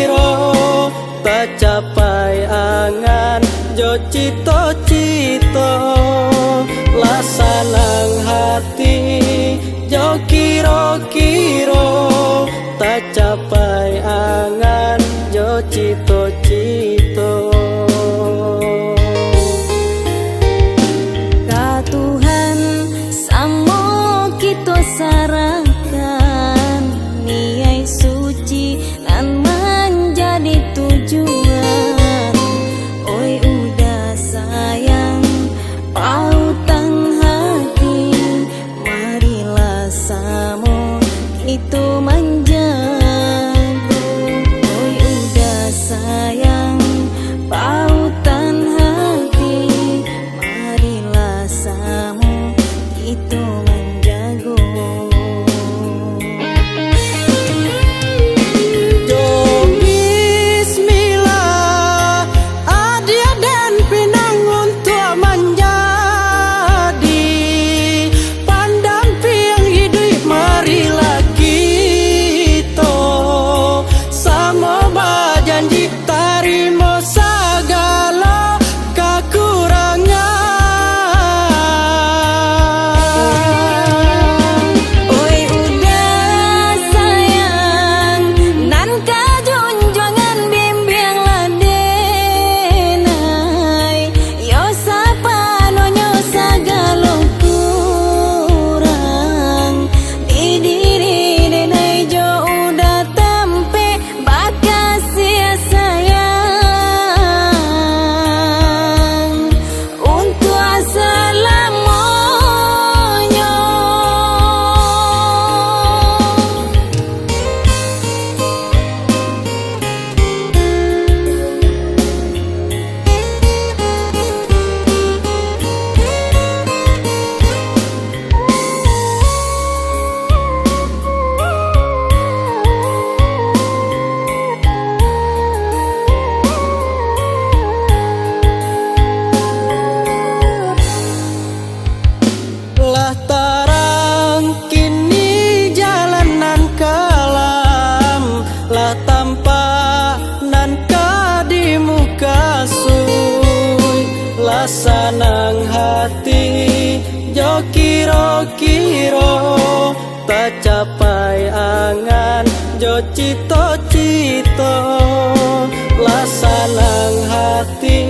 kiro tak capai angan jo cito-cito lasanang hati jo kiro-kiro tak capai angan jo cito-cito. Ka Tuhan samo kita sarahkan niai suci dan menjadi tujuan. Oi udah sayang pautang hati, marilah samo itu menjaga. Oi udah sayang pautan hati, marilah samo itu menjaga. Jo bismillah adia dan pinang untuk menjadi pendamping hidup, marilah kita sama berjanji tarimo segala kekurangan. Oi udah sayang nan kajunjangan bimbinglah denai, yo sapa nonyo segala kurang di diri denai jo udah tampe bakasih sayang untuk selamanya. Lah tarang kini jalanan kelam, lah tampak nan di muka sui, lah sanang hati jo kiro-kiro tak capai angan jo cito-cito, lah sanang hati